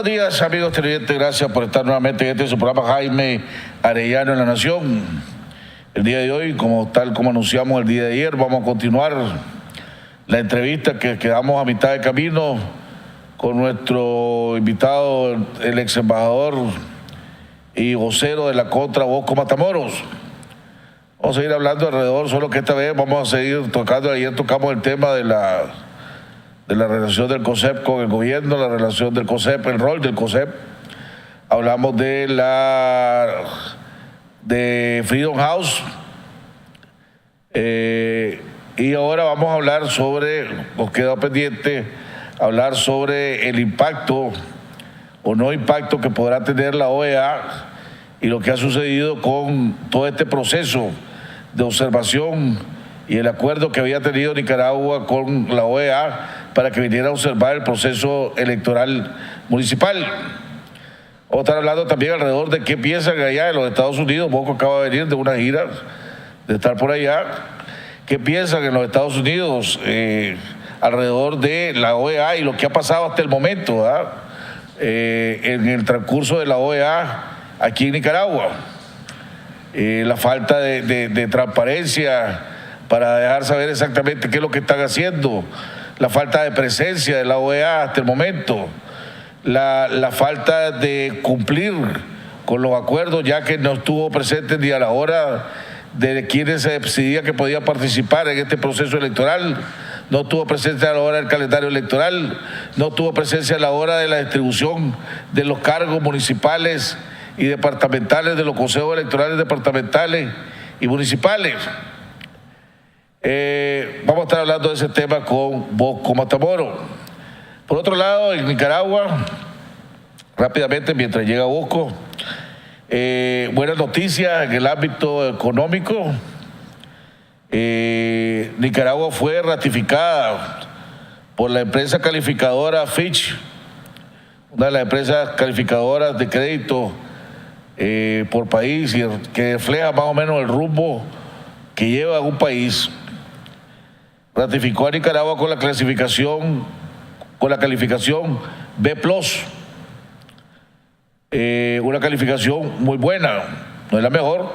Buenos días, amigos televidentes. Gracias por estar nuevamente en su programa Jaime Arellano en la Nación. El día de hoy, tal como anunciamos el día de ayer, vamos a continuar la entrevista que quedamos a mitad de camino con nuestro invitado, el ex embajador y vocero de la contra Bosco Matamoros. Vamos a seguir hablando alrededor, solo que esta vez vamos a seguir tocando. Ayer tocamos el tema de la relación del COSEP con el gobierno, la relación del COSEP, el rol del COSEP. Hablamos de Freedom House. Y ahora vamos a hablar nos queda pendiente hablar sobre el impacto o no impacto que podrá tener la OEA y lo que ha sucedido con todo este proceso de observación y el acuerdo que había tenido Nicaragua con la OEA para que viniera a observar el proceso electoral municipal. Vamos a estar hablando también alrededor de qué piensan allá en los Estados Unidos. Bosco acaba de venir de una gira, de estar por allá. ¿Qué piensan en los Estados Unidos alrededor de la OEA y lo que ha pasado hasta el momento en el transcurso de la OEA aquí en Nicaragua? La falta de transparencia para dejar saber exactamente qué es lo que están haciendo, la falta de presencia de la OEA hasta el momento, la falta de cumplir con los acuerdos, ya que no estuvo presente ni a la hora de quienes se decidía que podía participar en este proceso electoral, no tuvo presencia a la hora del calendario electoral, no tuvo presencia a la hora de la distribución de los cargos municipales y departamentales, de los consejos electorales departamentales y municipales. Vamos a estar hablando de ese tema con Bosco Matamoros. Por otro lado, en Nicaragua, rápidamente, mientras llega Bosco, buenas noticias en el ámbito económico. Nicaragua fue ratificada por la empresa calificadora Fitch, una de las empresas calificadoras de crédito por país, y que refleja más o menos el rumbo que lleva un país. Ratificó a Nicaragua con la calificación B+, una calificación muy buena, no es la mejor,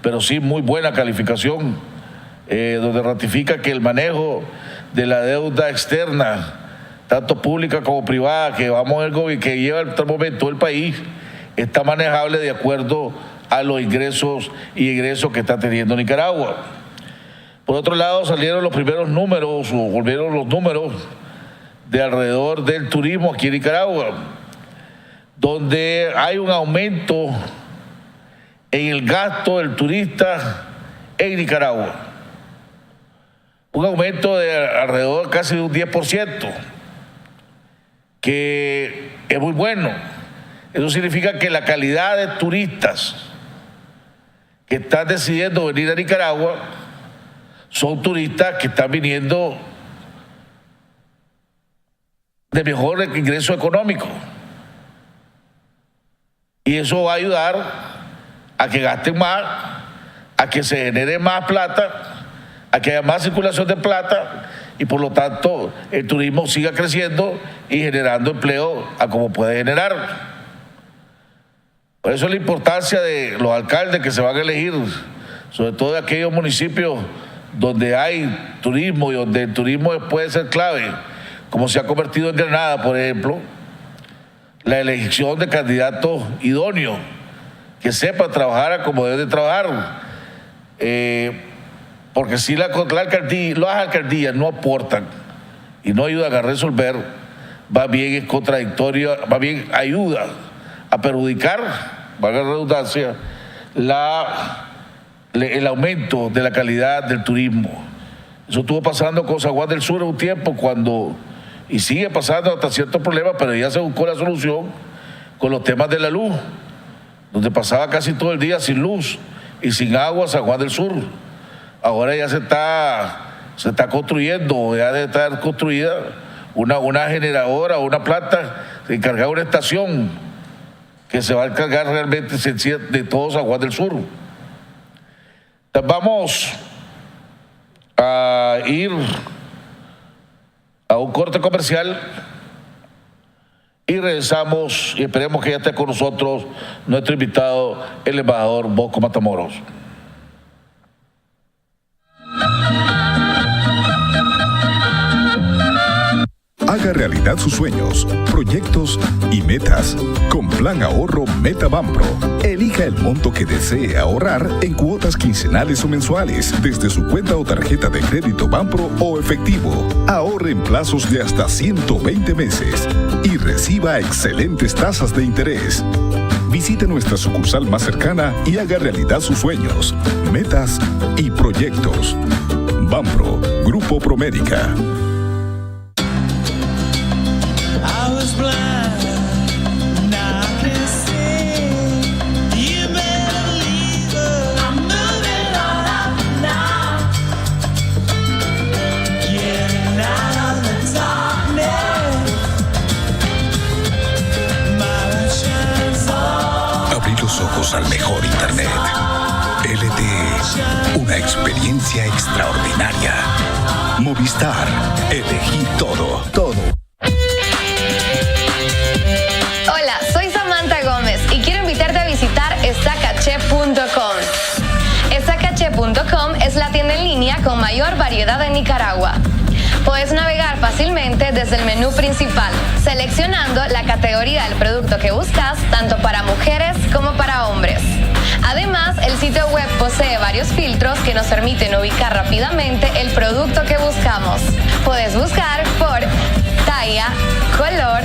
pero sí muy buena calificación, donde ratifica que el manejo de la deuda externa, tanto pública como privada, que lleva hasta el momento el país, está manejable de acuerdo a los ingresos y egresos que está teniendo Nicaragua. Por otro lado, salieron los primeros números, o volvieron los números de alrededor del turismo aquí en Nicaragua, donde hay un aumento en el gasto del turista en Nicaragua. Un aumento de alrededor casi de un 10%, que es muy bueno. Eso significa que la calidad de turistas que están decidiendo venir a Nicaragua son turistas que están viniendo de mejor ingreso económico. Y eso va a ayudar a que gasten más, a que se genere más plata, a que haya más circulación de plata y por lo tanto el turismo siga creciendo y generando empleo a como puede generar. Por eso la importancia de los alcaldes que se van a elegir, sobre todo de aquellos municipios donde hay turismo y donde el turismo puede ser clave, como se ha convertido en Granada, por ejemplo, la elección de candidatos idóneos que sepan trabajar como deben de trabajar, porque si las alcaldías no aportan y no ayudan a resolver, va bien es contradictorio, va bien ayuda a perjudicar, valga la redundancia, el aumento de la calidad del turismo. Eso estuvo pasando con San Juan del Sur en un tiempo y sigue pasando hasta ciertos problemas, pero ya se buscó la solución con los temas de la luz, donde pasaba casi todo el día sin luz y sin agua San Juan del Sur. Ahora ya se está construyendo, ya debe estar construida una generadora, una planta encargada de una estación que se va a encargar realmente de todo San Juan del Sur. Vamos a ir a un corte comercial y regresamos y esperemos que ya esté con nosotros nuestro invitado, el embajador Bosco Matamoros. Haga realidad sus sueños, proyectos y metas con Plan Ahorro Meta Banpro. Elija el monto que desee ahorrar en cuotas quincenales o mensuales desde su cuenta o tarjeta de crédito Banpro o efectivo. Ahorre en plazos de hasta 120 meses y reciba excelentes tasas de interés. Visite nuestra sucursal más cercana y haga realidad sus sueños, metas y proyectos. Banpro, Grupo Promérica. Ojos al mejor internet. LTE, una experiencia extraordinaria. Movistar, elegí todo. Hola, soy Samantha Gómez y quiero invitarte a visitar estacache.com. Estacache.com es la tienda en línea con mayor variedad en Nicaragua. Puedes navegar fácilmente desde el menú principal, seleccionando la categoría del producto que buscas, tanto para mujeres como para hombres. Además, el sitio web posee varios filtros que nos permiten ubicar rápidamente el producto que buscamos. Puedes buscar por talla, color,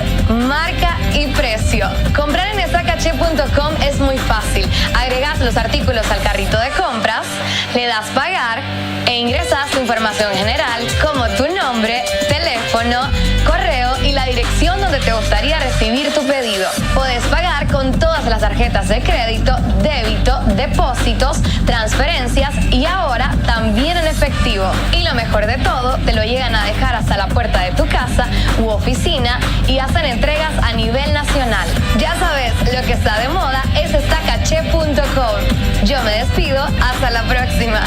marca y precio. Comprar en estacache.com es muy fácil. Agregas los artículos al carrito de compras, le das pagar e ingresas tu información general como tu nombre, teléfono, correo y la dirección donde te gustaría recibir tu pedido. Puedes pagar con todas las tarjetas de crédito, débito, depósitos, transferencias y ahora también en efectivo. Y lo mejor de todo, te lo llegan a dejar hasta la puerta de tu casa u oficina y hacen entregas a nivel nacional. Ya sabes, lo que está de moda es estacache.com. Yo me despido, hasta la próxima.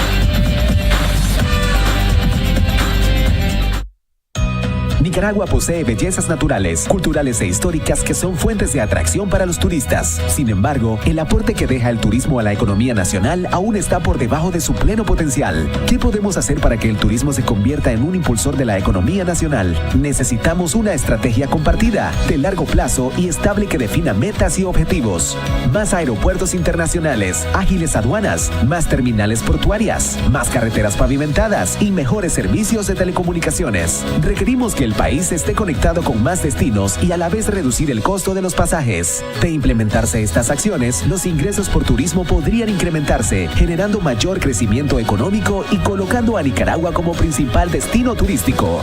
Nicaragua posee bellezas naturales, culturales e históricas que son fuentes de atracción para los turistas. Sin embargo, el aporte que deja el turismo a la economía nacional aún está por debajo de su pleno potencial. ¿Qué podemos hacer para que el turismo se convierta en un impulsor de la economía nacional? Necesitamos una estrategia compartida, de largo plazo y estable que defina metas y objetivos. Más aeropuertos internacionales, ágiles aduanas, más terminales portuarias, más carreteras pavimentadas y mejores servicios de telecomunicaciones. Requerimos que el país esté conectado con más destinos y a la vez reducir el costo de los pasajes. De implementarse estas acciones, los ingresos por turismo podrían incrementarse, generando mayor crecimiento económico y colocando a Nicaragua como principal destino turístico.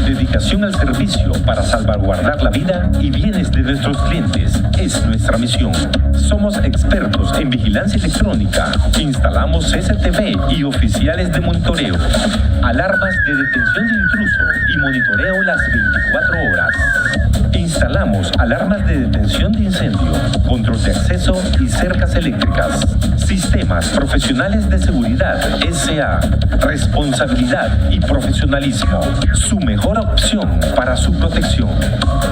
Dedicación al servicio para salvaguardar la vida y bienes de nuestros clientes es nuestra misión. Somos expertos en vigilancia electrónica. Instalamos CCTV y oficiales de monitoreo, alarmas de detención de intruso y monitoreo las 24 horas. Instalamos alarmas de detención de incendio, control de acceso y cercas eléctricas. Sistemas profesionales de seguridad SA. Responsabilidad y profesionalismo. Su mejor opción para su protección.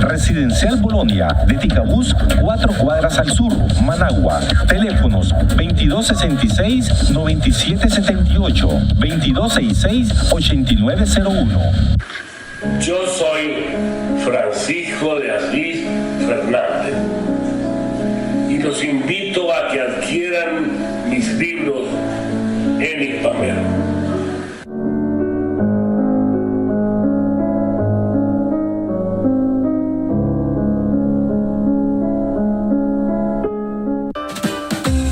Residencial Bolonia de Ticabús, 4 cuadras al sur, Managua. Teléfonos 2266-9778, 2266-8901. Yo soy Francisco de Asís Fernández y los invito a que adquieran mis libros en Hispamer.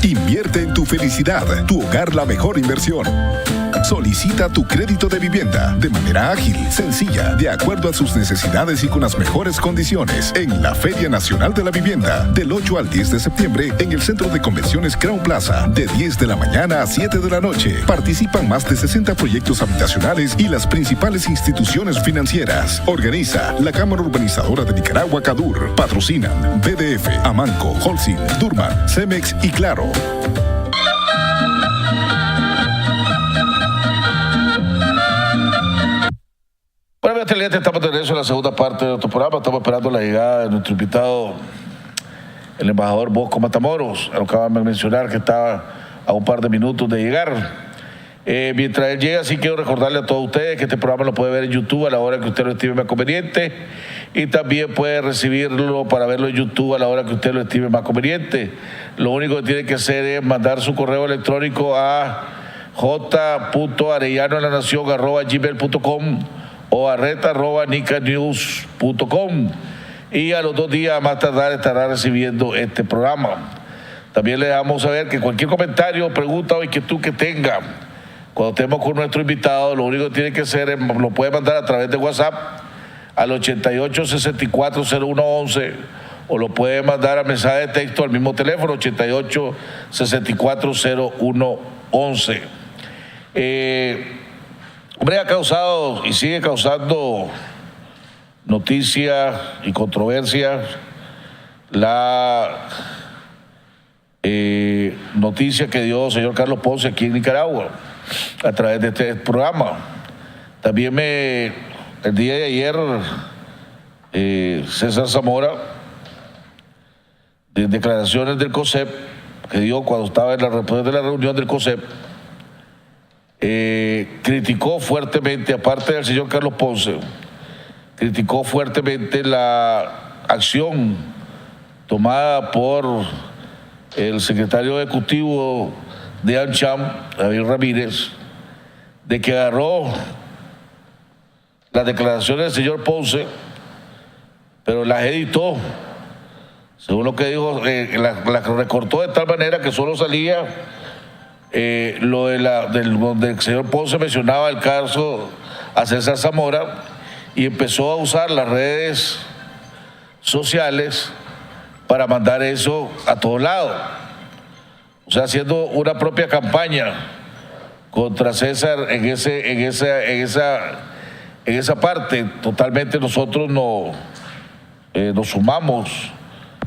Invierte en tu felicidad, tu hogar la mejor inversión. Solicita tu crédito de vivienda de manera ágil, sencilla, de acuerdo a sus necesidades y con las mejores condiciones en la Feria Nacional de la Vivienda del 8 al 10 de septiembre en el Centro de Convenciones Crown Plaza de 10 de la mañana a 7 de la noche. Participan más de 60 proyectos habitacionales y las principales instituciones financieras. Organiza la Cámara Urbanizadora de Nicaragua, CADUR. Patrocinan BDF, Amanco, Holcim, Durman, Cemex y Claro. Bueno, estamos de regreso en la segunda parte de nuestro programa. Estamos esperando la llegada de nuestro invitado, el embajador Bosco Matamoros. Lo acaban de mencionar que estaba a un par de minutos de llegar. Mientras él llega, sí quiero recordarle a todos ustedes que este programa lo puede ver en YouTube a la hora que usted lo estime más conveniente, y también puede recibirlo para verlo en YouTube a la hora que usted lo estime más conveniente. Lo único que tiene que hacer es mandar su correo electrónico a j.arellanoenlanacion@gmail.com o a red@nicanews.com, y a los 2 días más tardar estará recibiendo este programa. También le damos a saber que cualquier comentario, pregunta o inquietud que tenga cuando estemos con nuestro invitado, lo único que tiene que hacer es, lo puede mandar a través de WhatsApp al 88640111, o lo puede mandar a mensaje de texto al mismo teléfono 88640111. Hombre, ha causado y sigue causando noticia y controversia la noticia que dio el señor Carlos Ponce aquí en Nicaragua a través de este programa. También el día de ayer César Zamora, de declaraciones del COSEP que dio cuando estaba después de la reunión del COSEP, criticó fuertemente, aparte del señor Carlos Ponce, criticó fuertemente la acción tomada por el secretario ejecutivo de AmCham, David Ramírez, de que agarró las declaraciones del señor Ponce, pero las editó, según lo que dijo, las recortó de tal manera que solo salía lo de donde el señor Ponce mencionaba el caso a César Zamora, y empezó a usar las redes sociales para mandar eso a todos lados. O sea, haciendo una propia campaña contra César en esa parte. Totalmente nosotros nos sumamos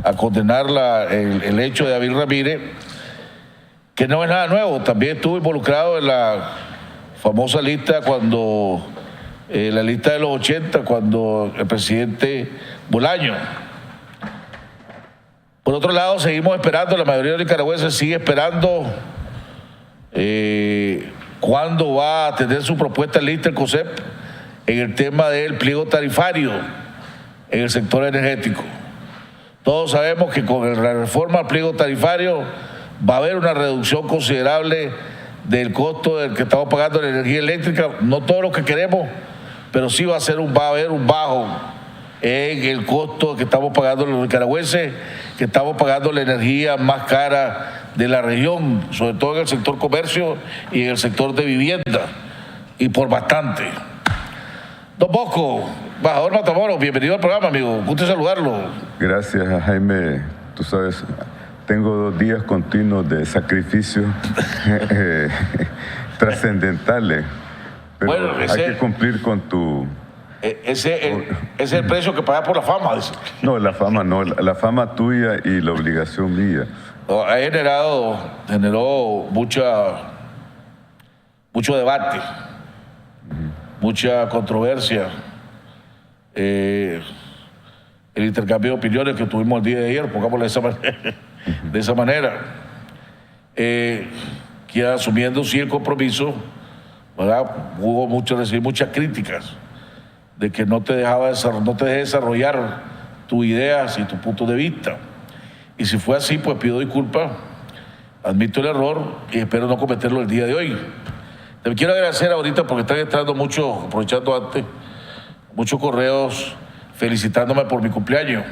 a condenar el hecho de David Ramírez, que no es nada nuevo. También estuvo involucrado en la famosa lista la lista de los 80, cuando el presidente Bolaño. Por otro lado, seguimos esperando, la mayoría de los nicaragüenses sigue esperando cuándo va a tener su propuesta lista el COSEP en el tema del pliego tarifario en el sector energético. Todos sabemos que con la reforma al pliego tarifario va a haber una reducción considerable del costo del que estamos pagando la energía eléctrica. No todo lo que queremos, pero sí va a haber un bajo en el costo que estamos pagando los nicaragüenses, que estamos pagando la energía más cara de la región, sobre todo en el sector comercio y en el sector de vivienda, y por bastante. Don Bosco, embajador Matamoros, bienvenido al programa, amigo. Gusto saludarlo. Gracias, Jaime. Tú sabes, tengo 2 días continuos de sacrificio trascendentales, pero bueno, hay que cumplir con tu... Ese es el precio que pagas por la fama. Dice. No, la fama no, la fama tuya y la obligación mía. Ha generó mucho debate, mucha controversia, el intercambio de opiniones que tuvimos el día de ayer, pongámoslo de esa manera, que asumiendo sí el compromiso, ¿verdad? Recibí muchas críticas de que no te dejé desarrollar tus ideas y tu punto de vista. Y si fue así, pues pido disculpas, admito el error y espero no cometerlo el día de hoy. Te quiero agradecer ahorita porque están entrando muchos, aprovechando antes, muchos correos felicitándome por mi cumpleaños.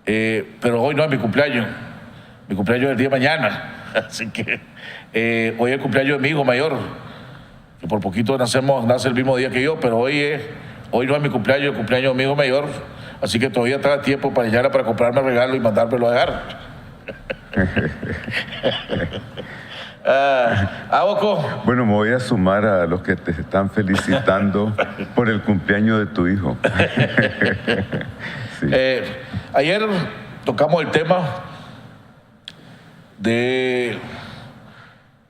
Pero hoy no es mi cumpleaños es el día de mañana. Así que hoy es el cumpleaños de mi hijo mayor, que por poquito nace el mismo día que yo, pero hoy no es mi cumpleaños, es el cumpleaños de mi hijo mayor, así que todavía está a tiempo para comprarme regalo y mandármelo a dejar. Boco. Bueno, me voy a sumar a los que te están felicitando por el cumpleaños de tu hijo. Sí. Ayer tocamos el tema de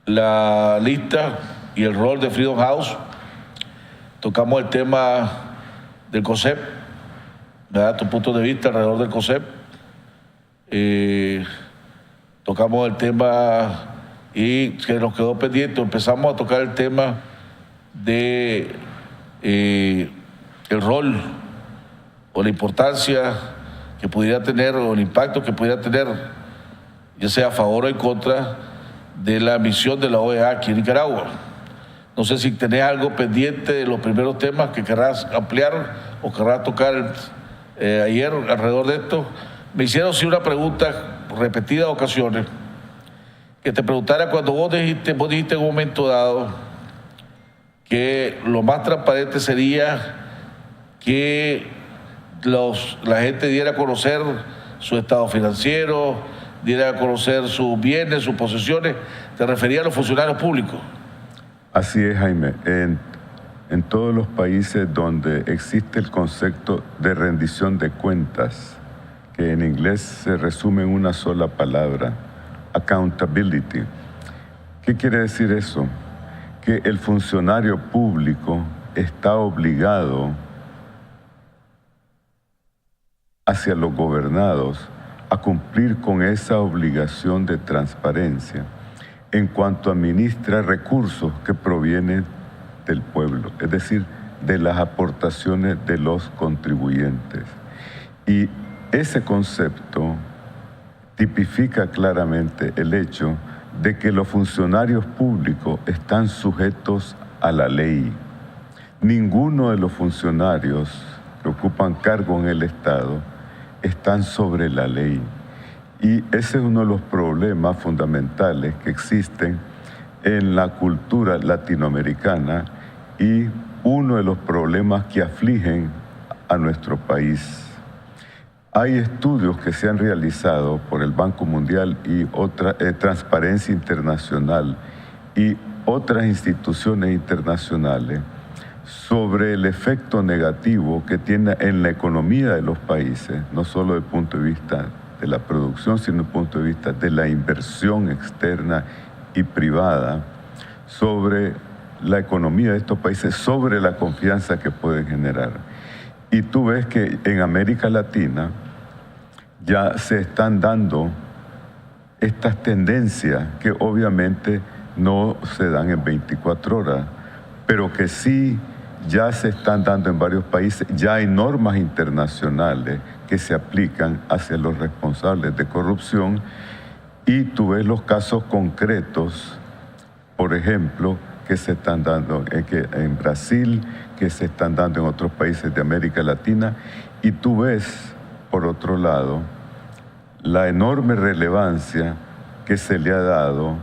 la lista y el rol de Freedom House. Tocamos el tema del COSEP, ¿verdad? Tu punto de vista alrededor del COSEP. Tocamos el tema y que nos quedó pendiente. Empezamos a tocar el tema de el rol o la importancia que pudiera tener o el impacto que pudiera tener, ya sea a favor o en contra de la misión de la OEA aquí en Nicaragua. No sé si tenés algo pendiente de los primeros temas que querrás ampliar o querrás tocar ayer alrededor de esto. Me hicieron sí una pregunta repetidas ocasiones, que te preguntara cuando vos dijiste en un momento dado que lo más transparente sería que la gente diera a conocer su estado financiero, diera a conocer sus bienes, sus posesiones. ¿Te refería a los funcionarios públicos? Así es, Jaime. En todos los países donde existe el concepto de rendición de cuentas, que en inglés se resume en una sola palabra, accountability. ¿Qué quiere decir eso? Que el funcionario público está obligado hacia los gobernados a cumplir con esa obligación de transparencia en cuanto administra recursos que provienen del pueblo, es decir, de las aportaciones de los contribuyentes. Y ese concepto tipifica claramente el hecho de que los funcionarios públicos están sujetos a la ley. Ninguno de los funcionarios que ocupan cargo en el Estado están sobre la ley. Y ese es uno de los problemas fundamentales que existen en la cultura latinoamericana y uno de los problemas que afligen a nuestro país. Hay estudios que se han realizado por el Banco Mundial y Transparencia Internacional y otras instituciones internacionales sobre el efecto negativo que tiene en la economía de los países, no solo desde el punto de vista de la producción, sino desde el punto de vista de la inversión externa y privada, sobre la economía de estos países, sobre la confianza que pueden generar. Y tú ves que en América Latina ya se están dando estas tendencias que obviamente no se dan en 24 horas, pero que sí ya se están dando en varios países. Ya hay normas internacionales que se aplican hacia los responsables de corrupción y tú ves los casos concretos, por ejemplo, que se están dando en Brasil, que se están dando en otros países de América Latina, y tú ves, por otro lado, la enorme relevancia que se le ha dado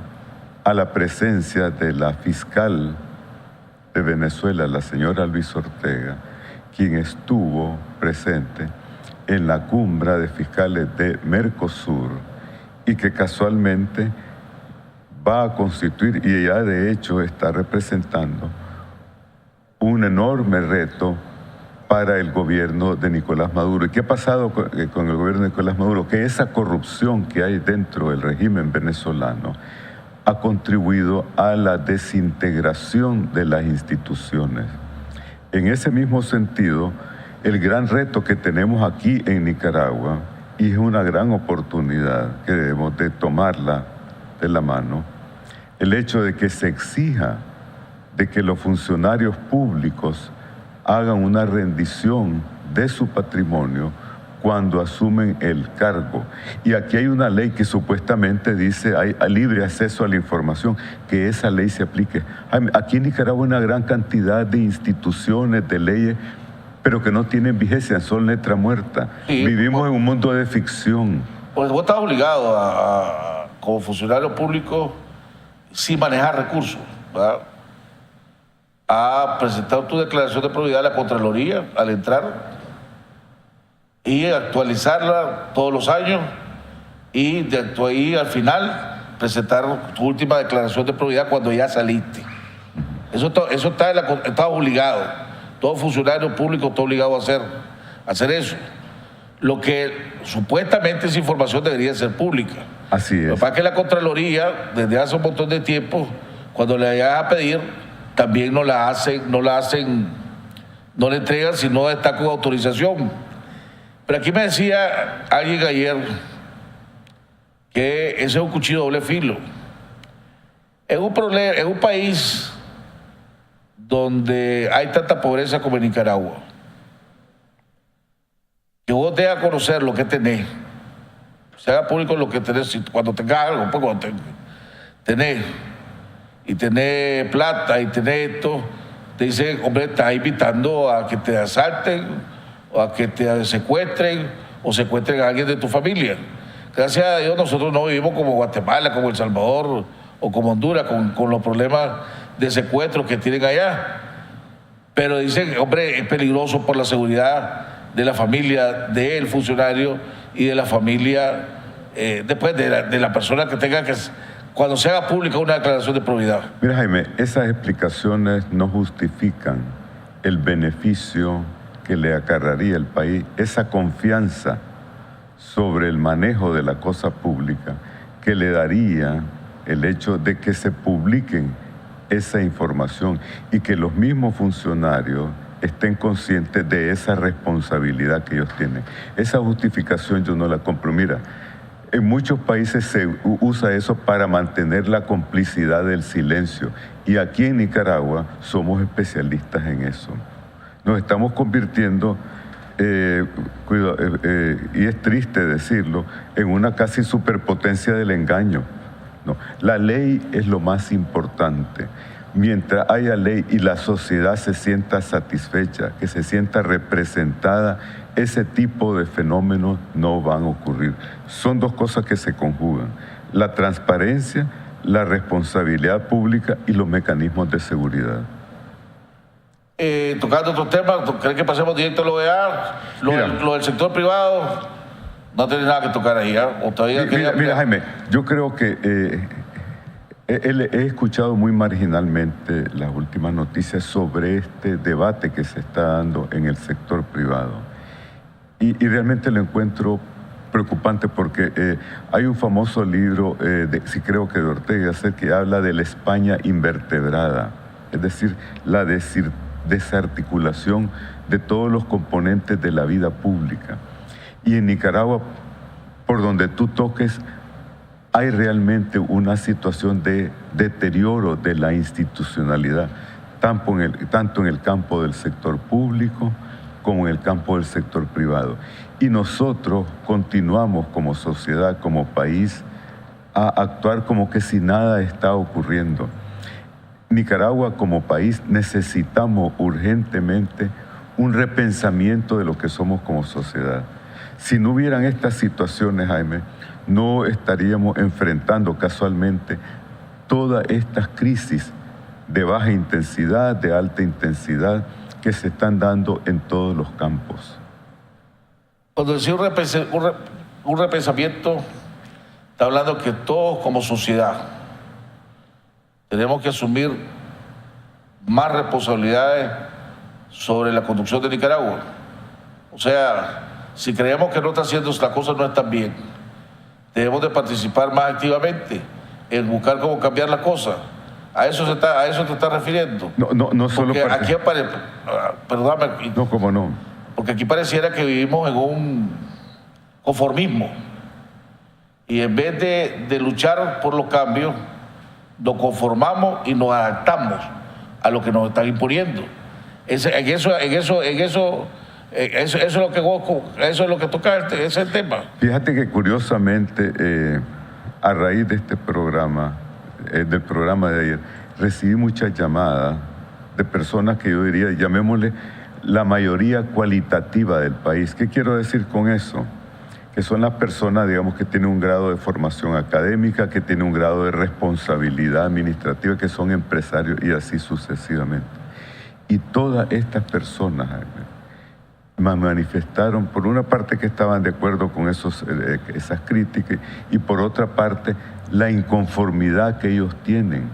a la presencia de la fiscal de Venezuela, la señora Luis Ortega, quien estuvo presente en la cumbre de fiscales de Mercosur y que casualmente va a constituir, y ya de hecho está representando, un enorme reto para el gobierno de Nicolás Maduro. ¿Y qué ha pasado con el gobierno de Nicolás Maduro? Que esa corrupción que hay dentro del régimen venezolano ha contribuido a la desintegración de las instituciones. En ese mismo sentido, el gran reto que tenemos aquí en Nicaragua, y es una gran oportunidad que debemos de tomarla de la mano, el hecho de que se exija de que los funcionarios públicos hagan una rendición de su patrimonio cuando asumen el cargo. Y aquí hay una ley que supuestamente dice hay libre acceso a la información, que esa ley se aplique. Aquí en Nicaragua hay una gran cantidad de instituciones, de leyes, pero que no tienen vigencia, son letra muerta. Sí, vivimos en un mundo de ficción. Pues vos estás obligado como funcionario público sin manejar recursos, ¿verdad? a presentar tu declaración de probidad a la Contraloría al entrar y actualizarla todos los años y de ahí al final presentar tu última declaración de probidad cuando ya saliste. Eso está obligado. Todo funcionario público está obligado a hacer eso. Lo que supuestamente esa información debería ser pública. Así es. Lo que pasa es que la Contraloría, desde hace un montón de tiempo, cuando le vayan a pedir, también no le entregan si no está con autorización. Pero aquí me decía alguien ayer que ese es un cuchillo de doble filo. En un país donde hay tanta pobreza como en Nicaragua, que vos te hagas conocer lo que tenés, se haga público lo que tenés, cuando tengas algo, pues cuando tenés, y tenés plata, y tenés esto, te dicen, hombre, estás invitando a que te asalten, o a que te secuestren, o secuestren a alguien de tu familia. Gracias a Dios nosotros no vivimos como Guatemala, como El Salvador, o como Honduras, con los problemas de secuestro que tienen allá. Pero dicen, hombre, es peligroso por la seguridad de la familia del funcionario y de la familia, después de la persona que tenga que, cuando se haga pública una declaración de probidad. Mira, Jaime, esas explicaciones no justifican el beneficio que le acarrearía el país, esa confianza sobre el manejo de la cosa pública que le daría el hecho de que se publiquen esa información y que los mismos funcionarios estén conscientes de esa responsabilidad que ellos tienen. Esa justificación yo no la compro. Mira, en muchos países se usa eso para mantener la complicidad del silencio y aquí en Nicaragua somos especialistas en eso. Nos estamos convirtiendo, y es triste decirlo, en una casi superpotencia del engaño. No, la ley es lo más importante. Mientras haya ley y la sociedad se sienta satisfecha, que se sienta representada, ese tipo de fenómenos no van a ocurrir. Son dos cosas que se conjugan: la transparencia, la responsabilidad pública y los mecanismos de seguridad. Tocando otro tema, ¿creen que pasemos directo a lo OEA? Lo del sector privado, no tiene nada que tocar ahí, ¿eh? ¿O todavía mira, Jaime, yo creo que he escuchado muy marginalmente las últimas noticias sobre este debate que se está dando en el sector privado. Y realmente lo encuentro preocupante porque hay un famoso libro, creo que de Ortega y Gasset, que habla de la España invertebrada, es decir, la desarticulación de todos los componentes de la vida pública. Y en Nicaragua, por donde tú toques, hay realmente una situación de deterioro de la institucionalidad, tanto en el campo del sector público como en el campo del sector privado. Y nosotros continuamos como sociedad, como país, a actuar como que si nada está ocurriendo. Nicaragua como país necesitamos urgentemente un repensamiento de lo que somos como sociedad. Si no hubieran estas situaciones, Jaime, no estaríamos enfrentando casualmente todas estas crisis de baja intensidad, de alta intensidad, que se están dando en todos los campos. Cuando decía un repensamiento, está hablando que todos como sociedad tenemos que asumir más responsabilidades sobre la conducción de Nicaragua. O sea, si creemos que no está haciendo las cosas no están bien, debemos de participar más activamente en buscar cómo cambiar las cosas. ¿A eso te está refiriendo? No solo porque aquí perdóname. No, cómo no. Porque aquí pareciera que vivimos en un conformismo. Y en vez de luchar por los cambios, nos conformamos y nos adaptamos a lo que nos están imponiendo. Eso es lo que toca, ese es el tema. Fíjate que curiosamente, a raíz de este programa, del programa de ayer, recibí muchas llamadas de personas que yo diría, llamémosle la mayoría cualitativa del país. ¿Qué quiero decir con eso? Que son las personas, digamos, que tienen un grado de formación académica, que tienen un grado de responsabilidad administrativa, que son empresarios y así sucesivamente. Y todas estas personas, Jaime, manifestaron, por una parte, que estaban de acuerdo con esas críticas, y por otra parte, la inconformidad que ellos tienen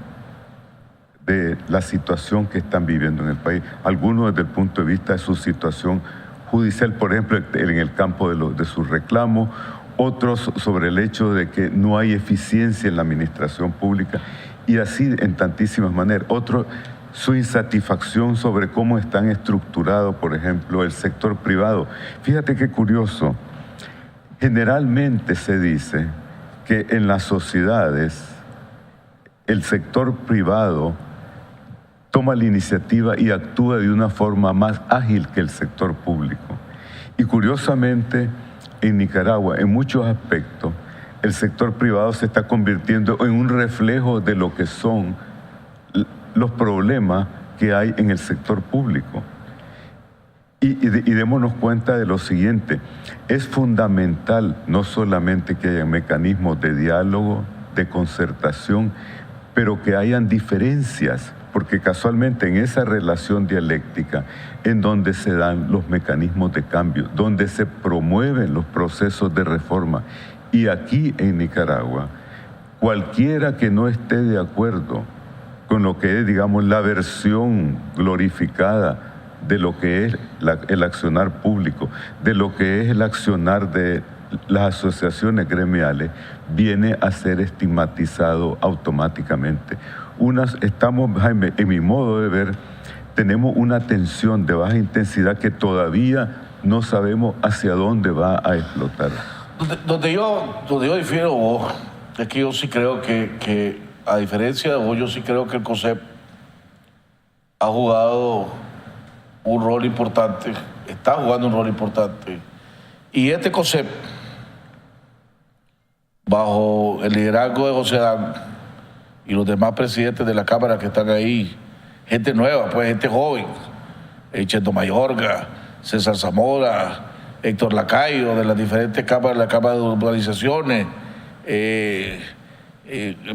de la situación que están viviendo en el país. Algunos desde el punto de vista de su situación judicial, por ejemplo, en el campo de sus reclamos, otros sobre el hecho de que no hay eficiencia en la administración pública, y así en tantísimas maneras. Otros, su insatisfacción sobre cómo están estructurados, por ejemplo, el sector privado. Fíjate qué curioso. Generalmente se dice que en las sociedades el sector privado toma la iniciativa y actúa de una forma más ágil que el sector público. Y curiosamente, en Nicaragua, en muchos aspectos, el sector privado se está convirtiendo en un reflejo de lo que son los problemas que hay en el sector público. Y démonos cuenta de lo siguiente: es fundamental no solamente que haya mecanismos de diálogo, de concertación, pero que hayan diferencias, porque casualmente en esa relación dialéctica en donde se dan los mecanismos de cambio, donde se promueven los procesos de reforma. Y aquí en Nicaragua, cualquiera que no esté de acuerdo con lo que es, digamos, la versión glorificada de lo que es el accionar público, de lo que es el accionar de las asociaciones gremiales, viene a ser estigmatizado automáticamente. Estamos, Jaime, en mi modo de ver, tenemos una tensión de baja intensidad que todavía no sabemos hacia dónde va a explotar. Donde yo difiero vos, es que yo sí creo que a diferencia de vos, yo sí creo que el COSEP ha jugado un rol importante, está jugando un rol importante. Y este COSEP, bajo el liderazgo de José Adán y los demás presidentes de la Cámara que están ahí, gente nueva, pues gente joven, Chendo Mayorga, César Zamora, Héctor Lacayo, de las diferentes cámaras, la Cámara de Urbanizaciones,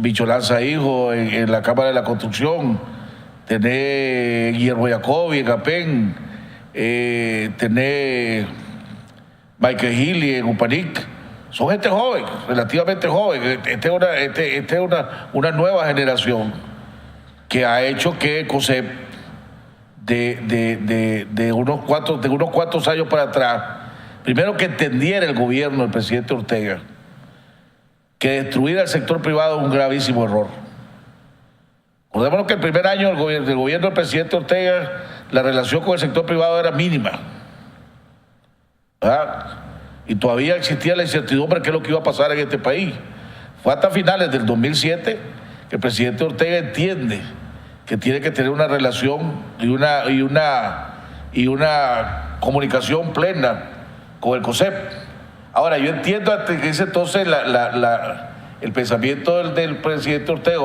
Bicho Lanza Hijo en la Cámara de la Construcción, tener Guillermo Jacobi en APEN, tener Michael Gili en UPANIC. Son gente joven, relativamente joven. Esta es una nueva generación que ha hecho que el COSEP de unos cuantos años para atrás, primero que entendiera el gobierno del presidente Ortega que destruir al sector privado es un gravísimo error. Acordémonos que el primer año del gobierno del presidente Ortega, la relación con el sector privado era mínima, ¿verdad? Y todavía existía la incertidumbre de qué es lo que iba a pasar en este país. Fue hasta finales del 2007 que el presidente Ortega entiende que tiene que tener una relación y una comunicación plena con el COSEP. Ahora, yo entiendo que ese entonces el pensamiento del presidente Ortega,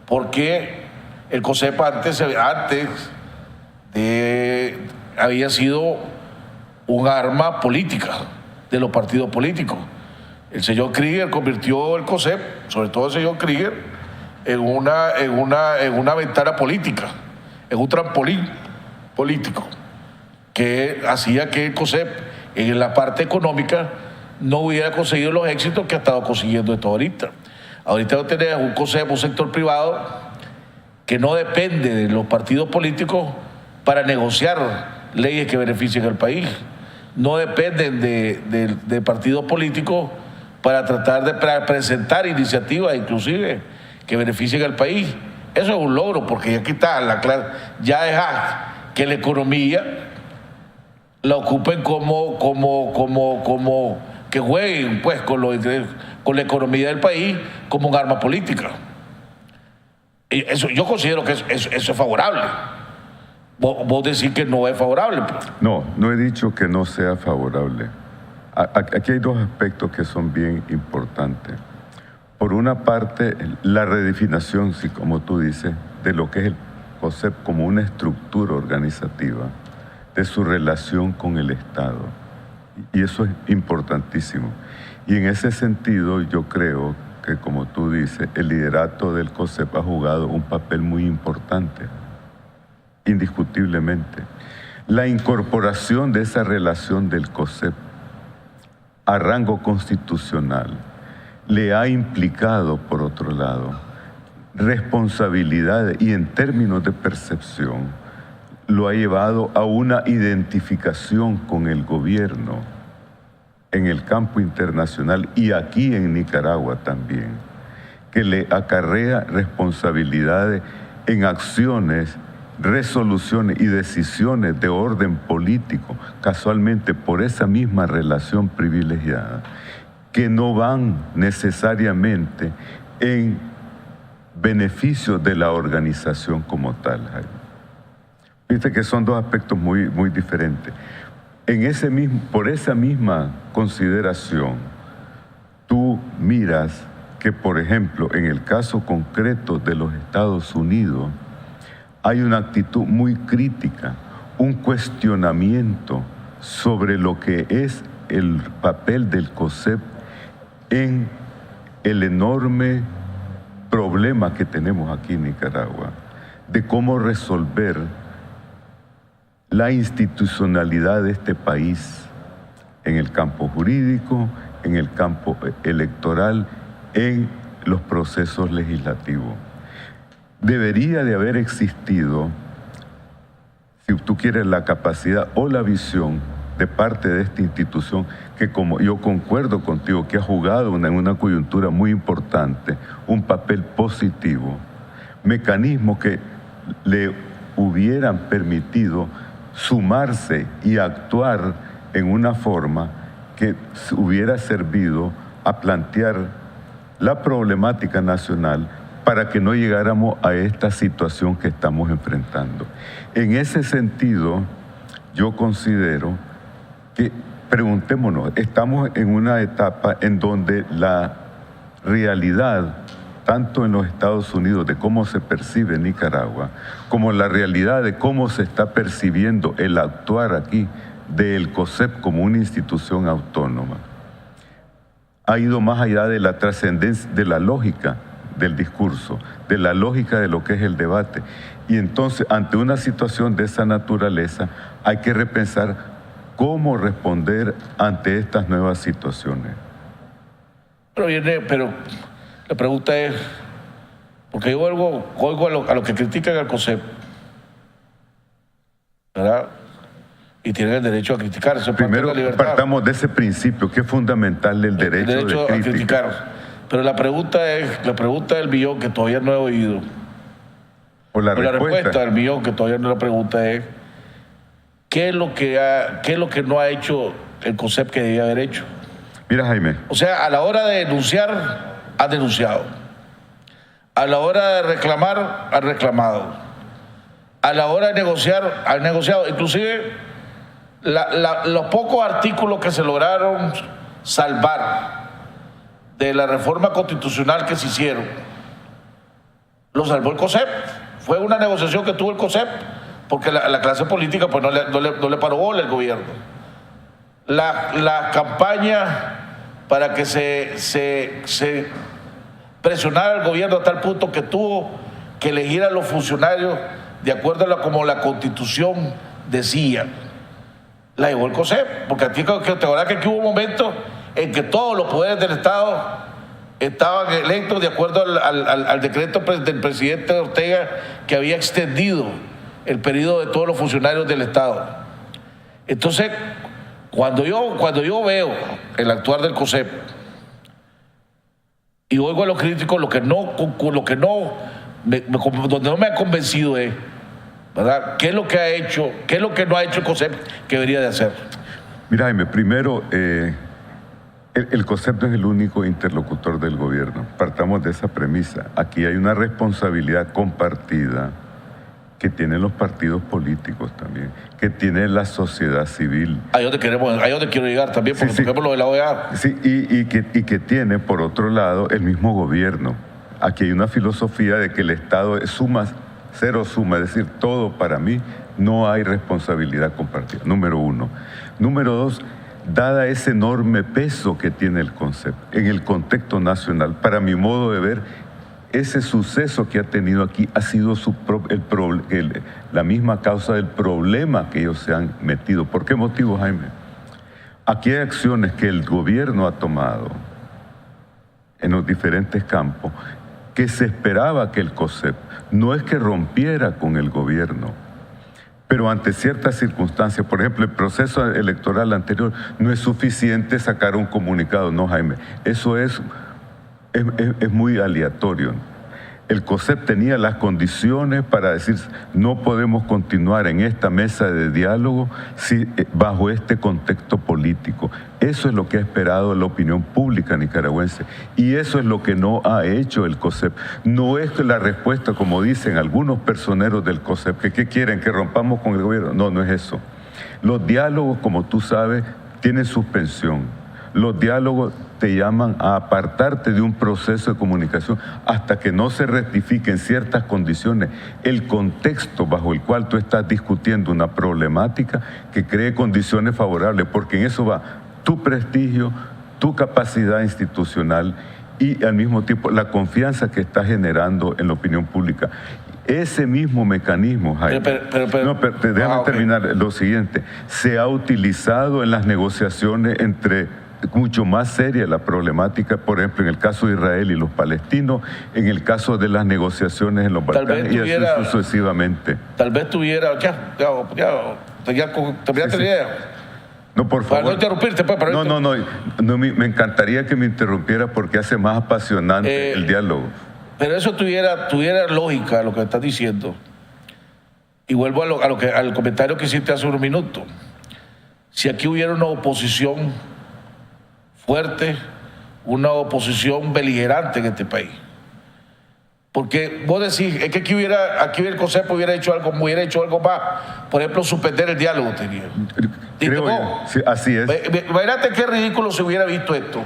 porque el COSEP antes había sido un arma política de los partidos políticos. El señor Krieger convirtió el COSEP, sobre todo el señor Krieger, en una ventana política, en un trampolín político, que hacía que el COSEP, en la parte económica, no hubiera conseguido los éxitos que ha estado consiguiendo esto ahorita. Ahorita no tenemos un COSEP, un sector privado, que no depende de los partidos políticos para negociar leyes que beneficien al país. No dependen de partidos políticos para tratar de presentar iniciativas, inclusive, que beneficien al país. Eso es un logro, porque aquí está ya dejar que la economía la ocupen como que jueguen pues con la economía del país como un arma política. Eso, yo considero que eso es favorable. Vos decís que no es favorable. No he dicho que no sea favorable. Aquí hay dos aspectos que son bien importantes. Por una parte, la redefinición, sí, como tú dices, de lo que es el COSEP como una estructura organizativa, de su relación con el Estado. Y eso es importantísimo. Y en ese sentido, yo creo que, como tú dices, el liderato del COSEP ha jugado un papel muy importante. indiscutiblemente. La incorporación de esa relación del COSEP a rango constitucional le ha implicado, por otro lado, responsabilidades y en términos de percepción lo ha llevado a una identificación con el gobierno en el campo internacional y aquí en Nicaragua también, que le acarrea responsabilidades en acciones, resoluciones y decisiones de orden político, casualmente por esa misma relación privilegiada, que no van necesariamente en beneficio de la organización como tal, Jaime. Viste que son dos aspectos muy, muy diferentes. Por esa misma consideración, tú miras que, por ejemplo, en el caso concreto de los Estados Unidos, hay una actitud muy crítica, un cuestionamiento sobre lo que es el papel del COSEP en el enorme problema que tenemos aquí en Nicaragua, de cómo resolver la institucionalidad de este país en el campo jurídico, en el campo electoral, en los procesos legislativos. Debería de haber existido, si tú quieres, la capacidad o la visión de parte de esta institución, que como yo concuerdo contigo, que ha jugado en una coyuntura muy importante, un papel positivo, mecanismos que le hubieran permitido sumarse y actuar en una forma que hubiera servido a plantear la problemática nacional para que no llegáramos a esta situación que estamos enfrentando. En ese sentido, yo considero que, preguntémonos, estamos en una etapa en donde la realidad, tanto en los Estados Unidos de cómo se percibe Nicaragua, como la realidad de cómo se está percibiendo el actuar aquí del COSEP como una institución autónoma, ha ido más allá de la trascendencia, de la lógica del discurso, de la lógica de lo que es el debate. Y entonces, ante una situación de esa naturaleza, hay que repensar cómo responder ante estas nuevas situaciones. Pero la pregunta es, porque yo oigo a lo que critican al COSEP, ¿verdad? Y tienen el derecho a criticar. Primero partamos de ese principio, que es fundamental el derecho de a criticar. Pero la pregunta del millón que todavía no he oído, o la respuesta del millón que todavía no la pregunta es, ¿qué es lo que no ha hecho el COSEP que debía haber hecho? Mira, Jaime. O sea, a la hora de denunciar, ha denunciado. A la hora de reclamar, ha reclamado. A la hora de negociar, ha negociado. Inclusive, los pocos artículos que se lograron salvar de la reforma constitucional que se hicieron, lo salvó el COSEP. Fue una negociación que tuvo el COSEP, porque la clase política pues no le paró bola al gobierno. La campaña para que se presionara al gobierno a tal punto que tuvo que elegir a los funcionarios de acuerdo a como la Constitución decía, la llevó el COSEP, porque te acuerdas que aquí hubo momentos en que todos los poderes del Estado estaban electos de acuerdo al decreto del presidente Ortega, que había extendido el periodo de todos los funcionarios del Estado. Entonces, cuando yo veo el actuar del COSEP y oigo a los críticos, donde no me ha convencido es, ¿verdad?, ¿qué es lo que ha hecho, qué es lo que no ha hecho el COSEP que debería de hacer? Mira, Jaime, primero, el COSEP no es el único interlocutor del gobierno. Partamos de esa premisa. Aquí hay una responsabilidad compartida que tienen los partidos políticos también, que tiene la sociedad civil. Ahí donde quiero llegar también, por ejemplo, lo de la OEA. Sí, y que tiene, por otro lado, el mismo gobierno. Aquí hay una filosofía de que el Estado es cero suma, es decir, todo para mí, no hay responsabilidad compartida, número uno. Número dos, dada ese enorme peso que tiene el COSEP en el contexto nacional, para mi modo de ver, ese suceso que ha tenido aquí ha sido la misma causa del problema que ellos se han metido. ¿Por qué motivo, Jaime? Aquí hay acciones que el gobierno ha tomado en los diferentes campos que se esperaba que el COSEP no es que rompiera con el gobierno, pero ante ciertas circunstancias, por ejemplo, el proceso electoral anterior, no es suficiente sacar un comunicado, no, Jaime, eso es muy aleatorio. El COSEP tenía las condiciones para decir, no podemos continuar en esta mesa de diálogo bajo este contexto político. Eso es lo que ha esperado la opinión pública nicaragüense y eso es lo que no ha hecho el COSEP. No es la respuesta, como dicen algunos personeros del COSEP, que ¿qué quieren? ¿Que rompamos con el gobierno? No, no es eso. Los diálogos, como tú sabes, tienen suspensión. Los diálogos te llaman a apartarte de un proceso de comunicación hasta que no se rectifiquen ciertas condiciones, el contexto bajo el cual tú estás discutiendo una problemática que cree condiciones favorables, porque en eso va tu prestigio, tu capacidad institucional y al mismo tiempo la confianza que estás generando en la opinión pública. Ese mismo mecanismo, Jaime, déjame terminar lo siguiente, se ha utilizado en las negociaciones entre mucho más seria la problemática, por ejemplo, en el caso de Israel y los palestinos, en el caso de las negociaciones en los Balcanes y así sucesivamente. Tal vez tuviera, ¿terminaste la idea? No, por favor. Para no interrumpirte, pues. No, me encantaría que me interrumpiera porque hace más apasionante el diálogo. Pero eso tuviera lógica lo que estás diciendo. Y vuelvo al comentario que hiciste hace unos minutos. Si aquí hubiera una oposición fuerte, una oposición beligerante en este país. Porque vos decís, es que aquí el COSEP hubiera hecho algo más. Por ejemplo, suspender el diálogo tenía. Creo sí, así es. Imagínate qué ridículo se hubiera visto esto.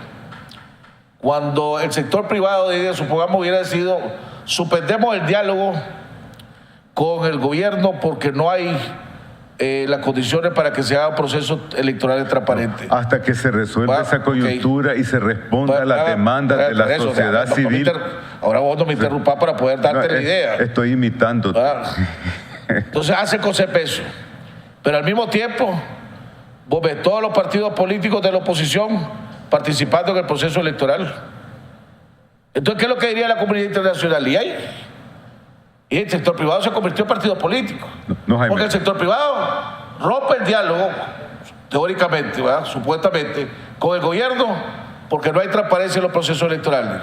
Cuando el sector privado, supongamos, hubiera decidido, suspendemos el diálogo con el gobierno porque no hay las condiciones para que se haga un proceso electoral transparente. Hasta que se resuelva esa coyuntura y se responda a las demandas de la sociedad civil. Ahora vos no me interrumpas para poder darte la idea. Estoy imitando. Entonces hace COSEP eso. Pero al mismo tiempo, vos ves todos los partidos políticos de la oposición participando en el proceso electoral. Entonces, ¿qué es lo que diría la comunidad internacional? Y el sector privado se convirtió en partido político. Porque el sector privado rompe el diálogo, teóricamente, ¿verdad? Supuestamente, con el gobierno, porque no hay transparencia en los procesos electorales.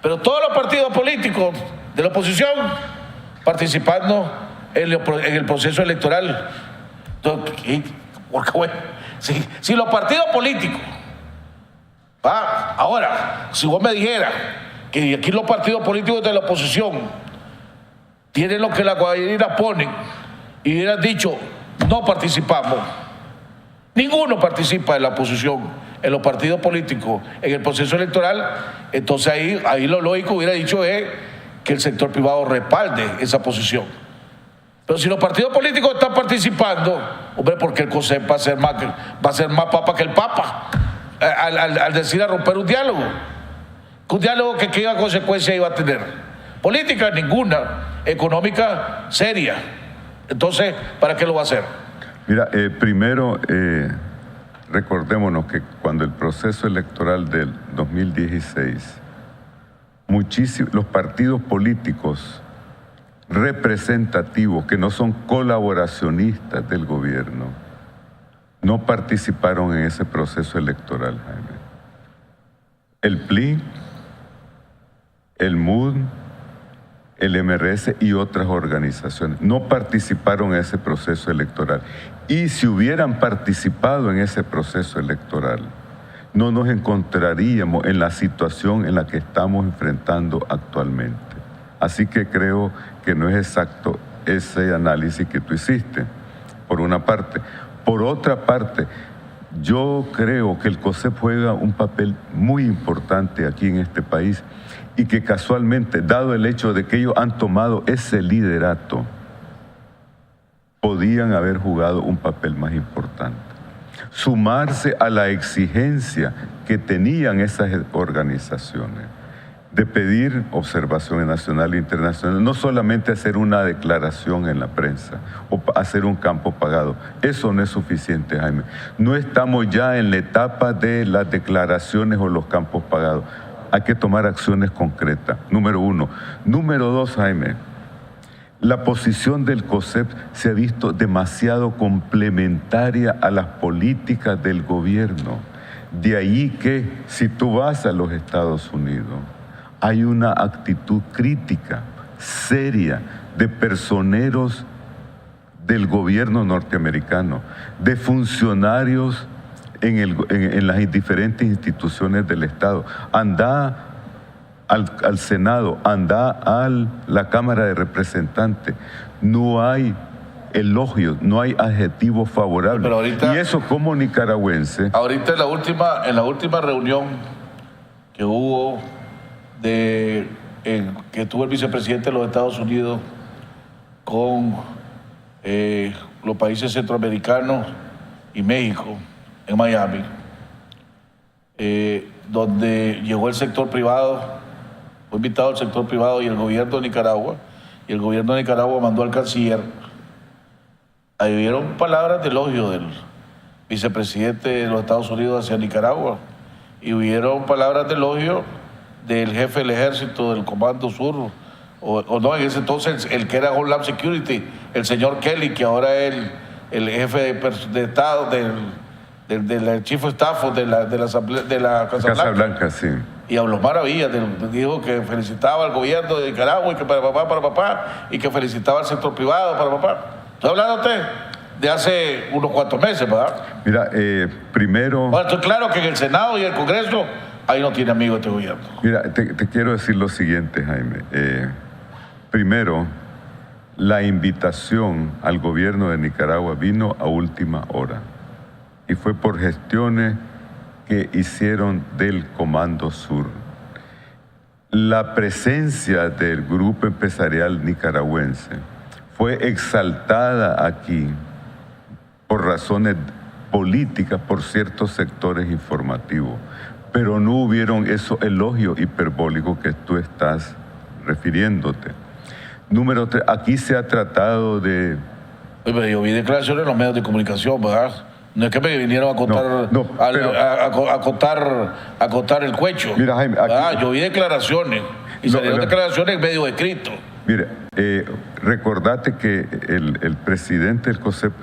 Pero todos los partidos políticos de la oposición participando en el proceso electoral. Entonces, si los partidos políticos, ahora, si vos me dijeras que aquí los partidos políticos de la oposición tienen lo que la Guairina pone y hubieran dicho, no participamos. Ninguno participa en la oposición, en los partidos políticos, en el proceso electoral. Entonces ahí lo lógico hubiera dicho es que el sector privado respalde esa posición. Pero si los partidos políticos están participando, hombre, porque el COSEP va a ser más papa que el papa al decir a romper un diálogo. Un diálogo que qué consecuencia iba a tener. Política ninguna, económica seria. Entonces, ¿para qué lo va a hacer? Mira, primero recordémonos que cuando el proceso electoral del 2016, los partidos políticos representativos que no son colaboracionistas del gobierno no participaron en ese proceso electoral, Jaime. El PLI, el MUD, el MRS y otras organizaciones no participaron en ese proceso electoral. Y si hubieran participado en ese proceso electoral, no nos encontraríamos en la situación en la que estamos enfrentando actualmente. Así que creo que no es exacto ese análisis que tú hiciste, por una parte. Por otra parte, yo creo que el COSEP juega un papel muy importante aquí en este país y que casualmente, dado el hecho de que ellos han tomado ese liderato, podían haber jugado un papel más importante. Sumarse a la exigencia que tenían esas organizaciones de pedir observación nacional e internacional, no solamente hacer una declaración en la prensa o hacer un campo pagado. Eso no es suficiente, Jaime. No estamos ya en la etapa de las declaraciones o los campos pagados. Hay que tomar acciones concretas, número uno. Número dos, Jaime, la posición del COSEP se ha visto demasiado complementaria a las políticas del gobierno. De ahí que si tú vas a los Estados Unidos, hay una actitud crítica, seria, de personeros del gobierno norteamericano, de funcionarios en las diferentes instituciones del Estado. Anda al Senado, anda a la Cámara de Representantes. No hay elogios, no hay adjetivos favorables. Pero ahorita, y eso como nicaragüense. Ahorita en la última reunión que hubo que tuvo el vicepresidente de los Estados Unidos con los países centroamericanos y México en Miami, donde llegó el sector privado, fue invitado el sector privado y el gobierno de Nicaragua, y el gobierno de Nicaragua mandó al canciller. Ahí vieron palabras de elogio del vicepresidente de los Estados Unidos hacia Nicaragua, y hubieron palabras de elogio del jefe del ejército del Comando Sur, o no, en ese entonces el que era Homeland Security, el señor Kelly, que ahora es el jefe de Estado del Chief of Staff de la Casa Blanca, sí. Y habló maravillas, dijo que felicitaba al gobierno de Nicaragua y que para papá, y que felicitaba al sector privado para papá. ¿Estoy hablando de hace unos cuantos meses, verdad? Mira, primero... Bueno, estoy claro que en el Senado y el Congreso ahí no tiene amigos este gobierno. Mira, te quiero decir lo siguiente, Jaime. Primero, la invitación al gobierno de Nicaragua vino a última hora y fue por gestiones que hicieron del Comando Sur. La presencia del grupo empresarial nicaragüense fue exaltada aquí por razones políticas por ciertos sectores informativos, pero no hubieron esos elogios hiperbólicos que tú estás refiriéndote. Número 3, aquí se ha tratado de... Oye, pero yo vi declaraciones en los medios de comunicación, ¿verdad? No es que me vinieron a contar, a contar el cuecho. Mira, Jaime, aquí, yo vi declaraciones y salieron declaraciones en medio escrito. Mire, recordate que el presidente del COSEP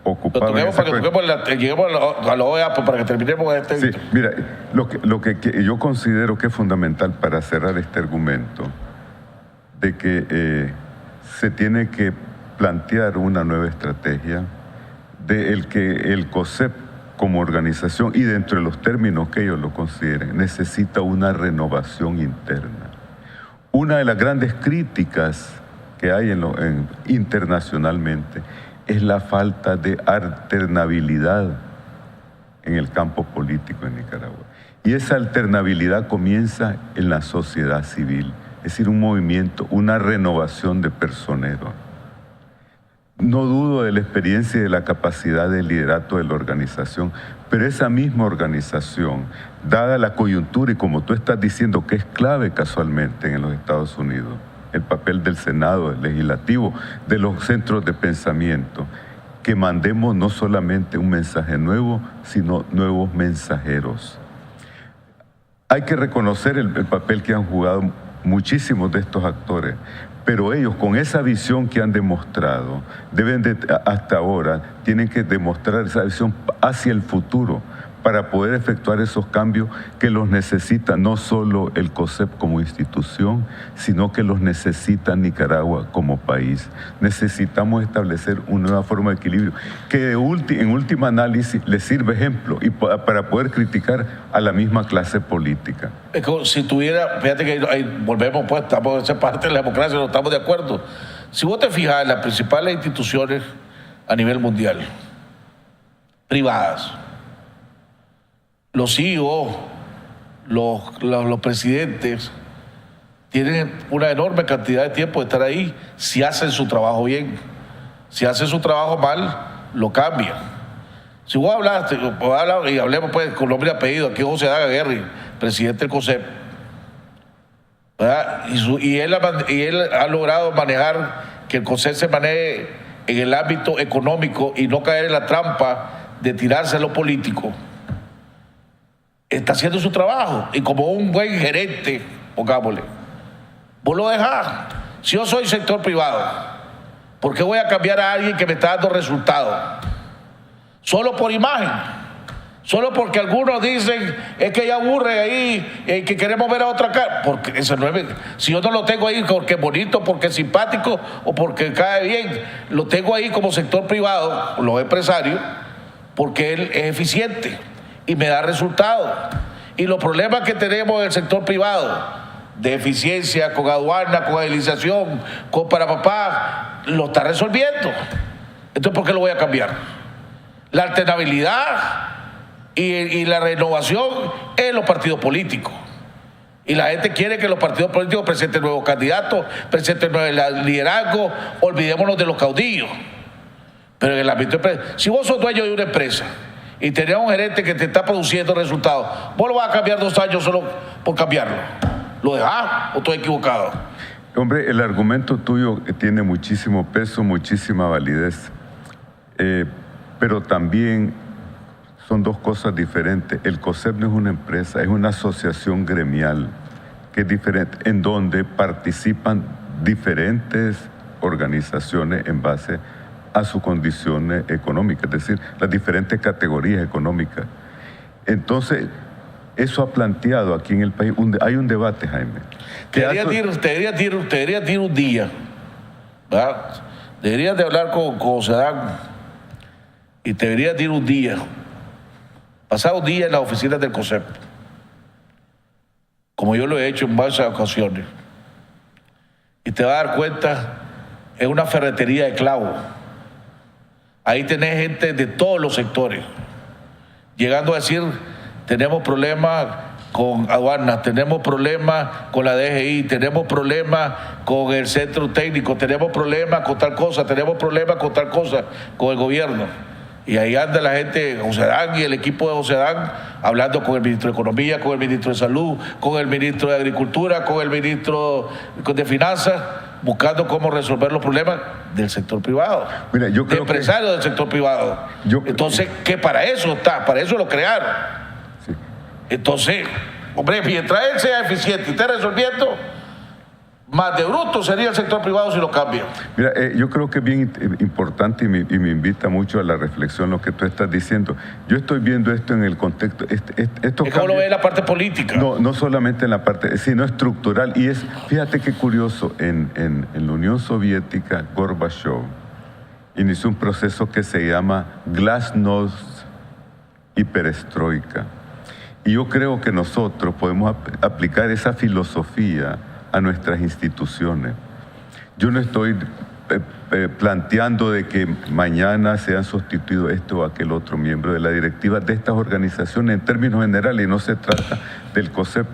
ocupaba... Lleguemos a la OEA para que terminemos este... Sí, mira, lo que yo considero que es fundamental para cerrar este argumento de que se tiene que plantear una nueva estrategia de que el COSEP como organización y dentro de los términos que ellos lo consideren necesita una renovación interna. Una de las grandes críticas que hay internacionalmente es la falta de alternabilidad en el campo político en Nicaragua. Y esa alternabilidad comienza en la sociedad civil, es decir, un movimiento, una renovación de personeros. No dudo de la experiencia y de la capacidad de liderato de la organización, pero esa misma organización, dada la coyuntura y como tú estás diciendo que es clave casualmente en los Estados Unidos, el papel del Senado, del Legislativo, de los centros de pensamiento, que mandemos no solamente un mensaje nuevo, sino nuevos mensajeros. Hay que reconocer el papel que han jugado muchísimos de estos actores, pero ellos con esa visión que han demostrado, hasta ahora, tienen que demostrar esa visión hacia el futuro para poder efectuar esos cambios que los necesita no solo el COSEP como institución, sino que los necesita Nicaragua como país. Necesitamos establecer una nueva forma de equilibrio que en última análisis le sirve ejemplo y para poder criticar a la misma clase política. Es como si tuviera, fíjate que ahí volvemos, pues estamos en esa parte de la democracia, no estamos de acuerdo. Si vos te fijas en las principales instituciones a nivel mundial, privadas, los CEO, los presidentes, tienen una enorme cantidad de tiempo de estar ahí si hacen su trabajo bien. Si hacen su trabajo mal, lo cambian. Si vos hablaste, y hablemos pues con nombre y apellido, aquí José Daga Guerri, presidente del COSEP, ¿verdad? Y él ha logrado manejar que el COSEP se maneje en el ámbito económico y no caer en la trampa de tirarse a lo político. Está haciendo su trabajo y como un buen gerente, pongámosle, vos lo dejás. Si yo soy sector privado, ¿por qué voy a cambiar a alguien que me está dando resultados? Solo por imagen, solo porque algunos dicen es que ya aburre ahí, que queremos ver a otra cara. Porque eso no es, si yo no lo tengo ahí porque es bonito, porque es simpático o porque cae bien, lo tengo ahí como sector privado, los empresarios, porque él es eficiente y me da resultados. Y los problemas que tenemos en el sector privado, de eficiencia, con aduana, con agilización, con para papá, lo está resolviendo. Entonces, ¿por qué lo voy a cambiar? La alternabilidad y la renovación en los partidos políticos. Y la gente quiere que los partidos políticos presenten nuevos candidatos, presenten nuevos liderazgos, olvidémonos de los caudillos. Pero en el ámbito de empresa, si vos sos dueño de una empresa y tenés un gerente que te está produciendo resultados, vos lo vas a cambiar 2 años solo por cambiarlo. ¿Lo dejás o estoy equivocado? Hombre, el argumento tuyo tiene muchísimo peso, muchísima validez, pero también son 2 cosas diferentes. El COSEP no es una empresa, es una asociación gremial que es diferente, en donde participan diferentes organizaciones en base a su condición económica, es decir, las diferentes categorías económicas. Entonces, eso ha planteado aquí en el país, hay un debate, Jaime. Te debería ir un día, ¿verdad? Deberías de hablar con Ocedam y te deberías ir un día, pasar un día en las oficinas del COSEP, como yo lo he hecho en varias ocasiones, y te vas a dar cuenta, es una ferretería de clavos. Ahí tenés gente de todos los sectores, llegando a decir, tenemos problemas con aduanas, tenemos problemas con la DGI, tenemos problemas con el centro técnico, tenemos problemas con tal cosa, tenemos problemas con tal cosa, con el gobierno. Y ahí anda la gente, Ocedam y el equipo de Ocedam, hablando con el ministro de Economía, con el ministro de Salud, con el ministro de Agricultura, con el ministro de Finanzas, buscando cómo resolver los problemas del sector privado, mira, yo creo de empresarios del sector privado. Entonces, ¿qué para eso está? Para eso lo crearon. Sí. Entonces, hombre, mientras él sea eficiente y esté resolviendo, más de bruto sería el sector privado si lo cambia. Mira, yo creo que es bien importante y me invita mucho a la reflexión lo que tú estás diciendo. Yo estoy viendo esto en el contexto. ¿Cómo lo ve en la parte política? No solamente en la parte, sino estructural. Y fíjate qué curioso, en la Unión Soviética, Gorbachev inició un proceso que se llama Glasnost y Perestroika. Y yo creo que nosotros podemos aplicar esa filosofía a nuestras instituciones. Yo no estoy planteando de que mañana sean sustituidos este o aquel otro miembro de la directiva de estas organizaciones en términos generales, y no se trata del COSEP.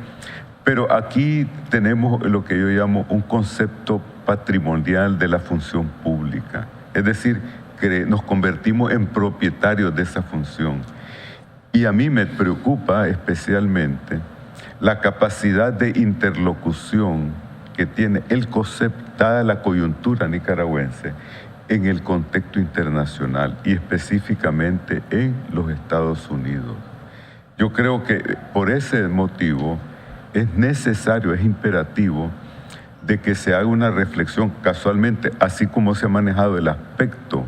Pero aquí tenemos lo que yo llamo un concepto patrimonial de la función pública. Es decir, que nos convertimos en propietarios de esa función. Y a mí me preocupa especialmente la capacidad de interlocución que tiene el COSEP, dada la coyuntura nicaragüense, en el contexto internacional y específicamente en los Estados Unidos. Yo creo que por ese motivo es necesario, es imperativo de que se haga una reflexión casualmente, así como se ha manejado el aspecto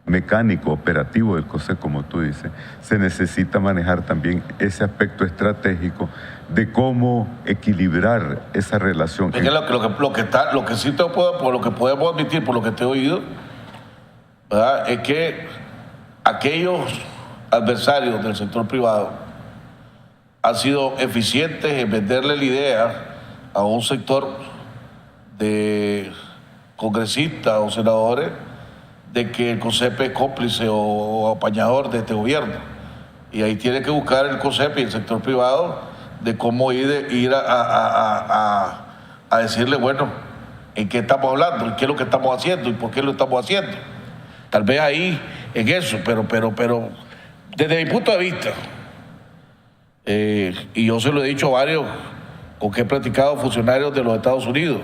mecánico, operativo del COSEP, como tú dices, se necesita manejar también ese aspecto estratégico de cómo equilibrar esa relación. Es que lo que sí te puedo, por lo que podemos admitir, por lo que te he oído, ¿verdad?, es que aquellos adversarios del sector privado han sido eficientes en venderle la idea a un sector de congresistas o senadores de que el COSEP es cómplice o apañador de este gobierno. Y ahí tiene que buscar el COSEP y el sector privado de cómo ir a decirle, bueno, ¿en qué estamos hablando? ¿En qué es lo que estamos haciendo? ¿Y por qué lo estamos haciendo? Tal vez ahí, en eso, pero desde mi punto de vista, y yo se lo he dicho a varios con que he platicado funcionarios de los Estados Unidos.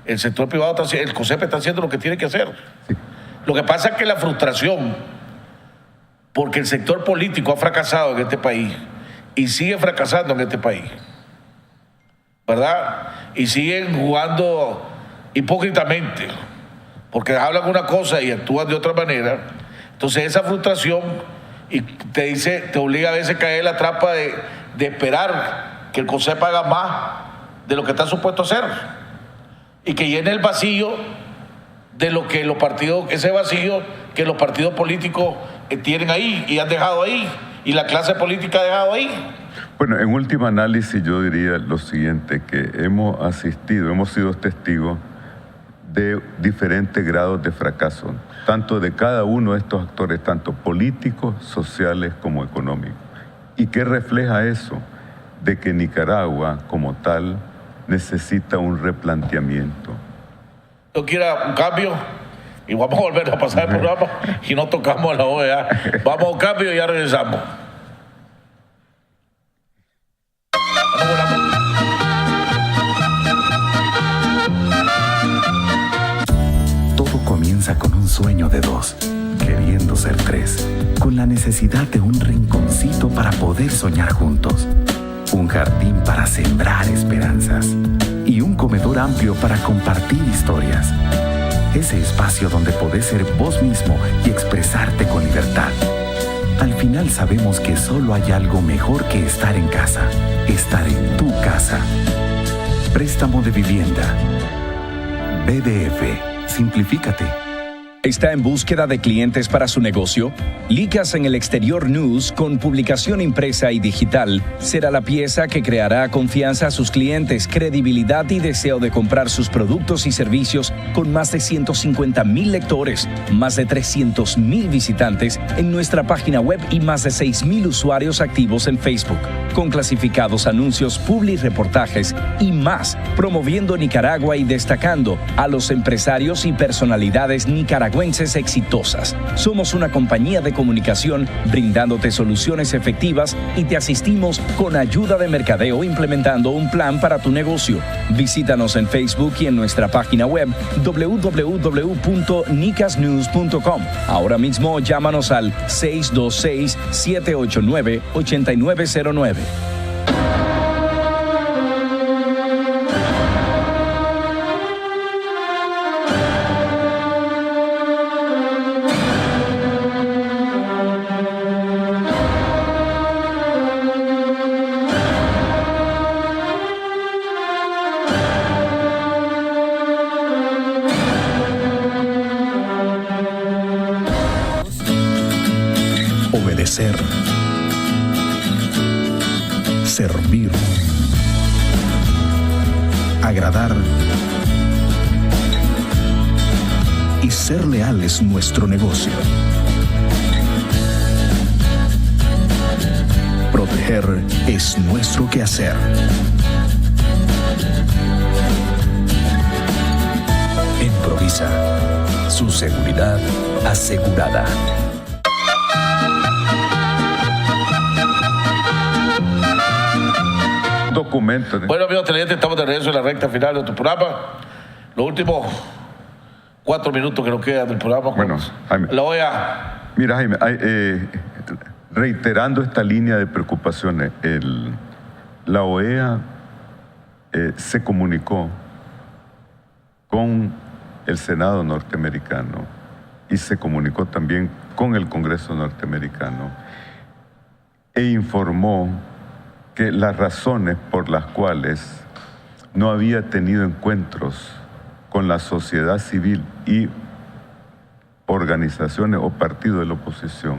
El sector privado, el COSEP está haciendo lo que tiene que hacer. Sí. Lo que pasa es que la frustración, porque el sector político ha fracasado en este país y sigue fracasando en este país, ¿verdad? Y siguen jugando hipócritamente, porque hablan una cosa y actúan de otra manera. Entonces esa frustración te obliga a veces a caer en la trampa de esperar que el COSEP haga más de lo que está supuesto a hacer y que llene el vacío de lo que los partidos, ese vacío que los partidos políticos tienen ahí y han dejado ahí y la clase política ha dejado ahí. Bueno, en último análisis yo diría lo siguiente, que hemos sido testigos de diferentes grados de fracaso, tanto de cada uno de estos actores, tanto políticos, sociales como económicos. ¿Y qué refleja eso? De que Nicaragua como tal necesita un replanteamiento. Yo quiero un cambio y vamos a volver a pasar el programa y no tocamos la OEA. Vamos a un cambio y ya regresamos. Todo comienza con un sueño de dos, queriendo ser tres, con la necesidad de un rinconcito para poder soñar juntos, un jardín para sembrar esperanzas y un comedor amplio para compartir historias. Ese espacio donde podés ser vos mismo y expresarte con libertad. Al final sabemos que solo hay algo mejor que estar en casa, estar en tu casa. Préstamo de vivienda. BDF, simplifícate. ¿Está en búsqueda de clientes para su negocio? Licas en el Exterior News, con publicación impresa y digital, será la pieza que creará confianza a sus clientes, credibilidad y deseo de comprar sus productos y servicios, con más de 150,000 lectores, más de 300,000 visitantes en nuestra página web y más de 6,000 usuarios activos en Facebook, con clasificados anuncios, publireportajes y más, promoviendo Nicaragua y destacando a los empresarios y personalidades nicaragüenses exitosas. Somos una compañía de comunicación brindándote soluciones efectivas y te asistimos con ayuda de mercadeo implementando un plan para tu negocio. Visítanos en Facebook y en nuestra página web www.nicasnews.com. Ahora mismo llámanos al 626-789-8909. Obedecer, servir, agradar y ser leal es nuestro negocio. Proteger es nuestro quehacer. Improvisa, su seguridad asegurada. Bueno, amigos televidentes, estamos de regreso en la recta final de tu programa. Los últimos 4 minutos que nos quedan del programa. Bueno, Jaime, la OEA. Mira, Jaime, reiterando esta línea de preocupaciones, la OEA se comunicó con el Senado norteamericano y se comunicó también con el Congreso norteamericano e informó que las razones por las cuales no había tenido encuentros con la sociedad civil y organizaciones o partidos de la oposición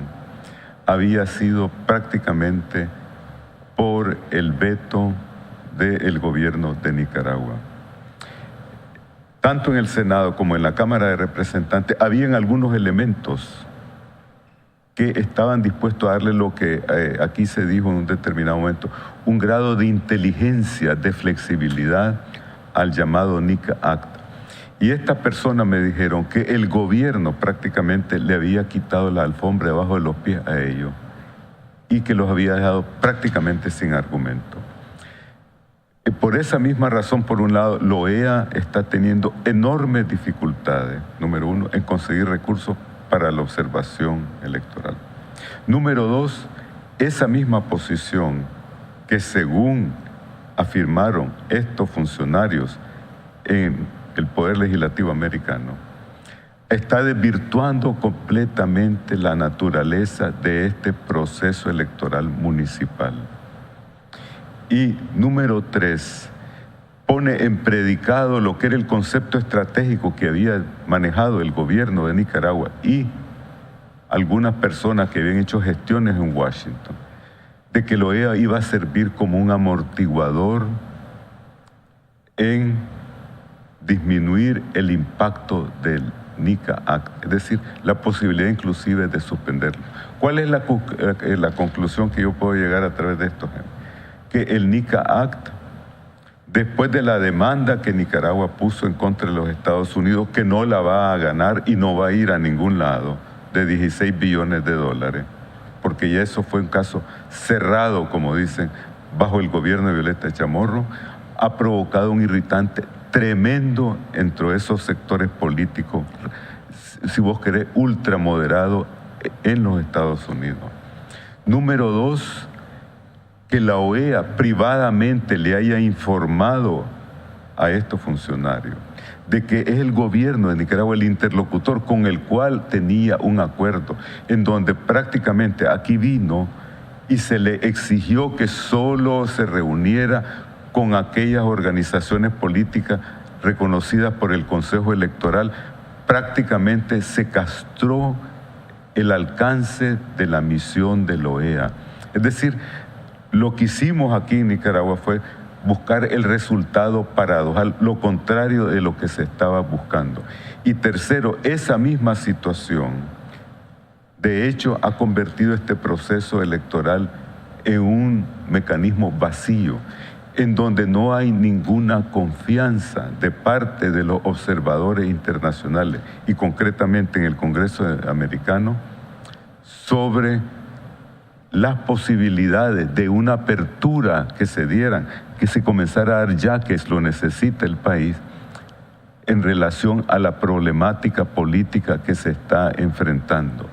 había sido prácticamente por el veto del gobierno de Nicaragua. Tanto en el Senado como en la Cámara de Representantes habían algunos elementos que estaban dispuestos a darle lo que aquí se dijo en un determinado momento, un grado de inteligencia, de flexibilidad al llamado NICA Act. Y estas personas me dijeron que el gobierno prácticamente le había quitado la alfombra debajo de los pies a ellos y que los había dejado prácticamente sin argumento. Por por esa misma razón, por un lado, la OEA está teniendo enormes dificultades, número uno, en conseguir recursos para la observación electoral. Número dos, esa misma posición que según afirmaron estos funcionarios en el Poder Legislativo americano, está desvirtuando completamente la naturaleza de este proceso electoral municipal. Y número tres, pone en predicado lo que era el concepto estratégico que había manejado el gobierno de Nicaragua y algunas personas que habían hecho gestiones en Washington, de que la OEA iba a servir como un amortiguador en disminuir el impacto del NICA Act, es decir, la posibilidad inclusive de suspenderlo. ¿Cuál es la conclusión que yo puedo llegar a través de esto? Que el NICA Act, después de la demanda que Nicaragua puso en contra de los Estados Unidos, que no la va a ganar y no va a ir a ningún lado, de 16 billones de dólares, porque ya eso fue un caso cerrado, como dicen, bajo el gobierno de Violeta Chamorro, ha provocado un irritante tremendo entre esos sectores políticos, si vos querés, ultramoderados en los Estados Unidos. Número dos, que la OEA privadamente le haya informado a estos funcionarios de que es el gobierno de Nicaragua el interlocutor con el cual tenía un acuerdo, en donde prácticamente aquí vino y se le exigió que solo se reuniera con aquellas organizaciones políticas reconocidas por el Consejo Electoral. Prácticamente se castró el alcance de la misión de la OEA. Es decir, lo que hicimos aquí en Nicaragua fue buscar el resultado paradojal, lo contrario de lo que se estaba buscando. Y tercero, esa misma situación, de hecho, ha convertido este proceso electoral en un mecanismo vacío, en donde no hay ninguna confianza de parte de los observadores internacionales y concretamente en el Congreso americano sobre las posibilidades de una apertura que se dieran, que se comenzara a dar ya que lo necesita el país en relación a la problemática política que se está enfrentando.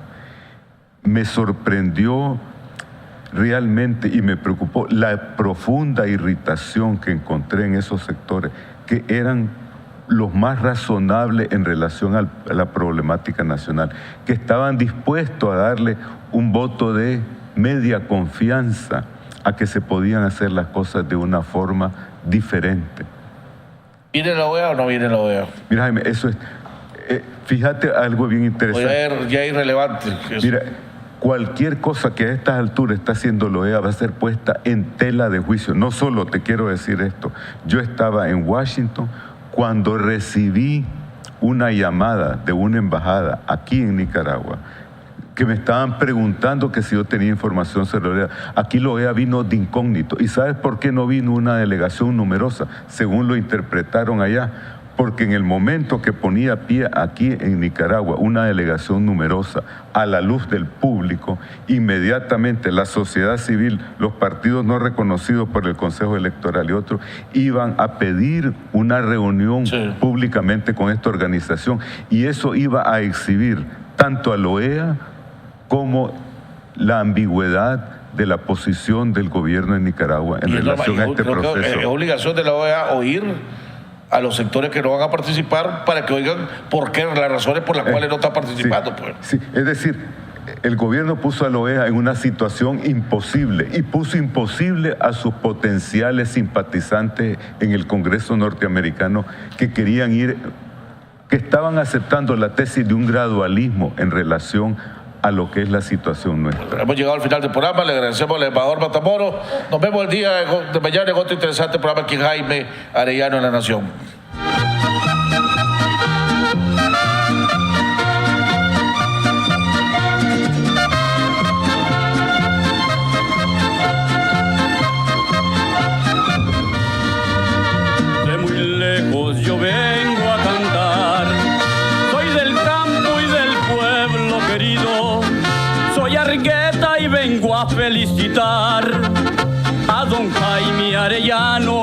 Me sorprendió realmente y me preocupó la profunda irritación que encontré en esos sectores, que eran los más razonables en relación a la problemática nacional, que estaban dispuestos a darle un voto de media confianza a que se podían hacer las cosas de una forma diferente. ¿Viene la OEA o no viene la OEA? Mira, Jaime, eso es... fíjate algo bien interesante. Ya es irrelevante. Mira, cualquier cosa que a estas alturas está haciendo la OEA va a ser puesta en tela de juicio. No solo te quiero decir esto, yo estaba en Washington cuando recibí una llamada de una embajada aquí en Nicaragua que me estaban preguntando que si yo tenía información sobre la OEA. Aquí la OEA vino de incógnito. ¿Y sabes por qué no vino una delegación numerosa? Según lo interpretaron allá. Porque en el momento que ponía pie aquí en Nicaragua una delegación numerosa a la luz del público, inmediatamente la sociedad civil, los partidos no reconocidos por el Consejo Electoral y otros, iban a pedir una reunión públicamente con esta organización, y eso iba a exhibir tanto a la OEA como la ambigüedad de la posición del gobierno de Nicaragua en relación a este proceso. Es obligación de la OEA oír a los sectores que no van a participar para que oigan por qué, las razones por las cuales no están participando. Pues. Sí, es decir, el gobierno puso a la OEA en una situación imposible y puso imposible a sus potenciales simpatizantes en el Congreso norteamericano que querían ir, que estaban aceptando la tesis de un gradualismo en relación a lo que es la situación nuestra. Hemos llegado al final del programa, le agradecemos al embajador Matamoros. Nos vemos el día de mañana en otro interesante programa aquí en Jaime Arellano en La Nación. De muy lejos yo vengo a cantar, soy del campo y del pueblo querido, soy Argueta y vengo a felicitar a don Jaime Arellano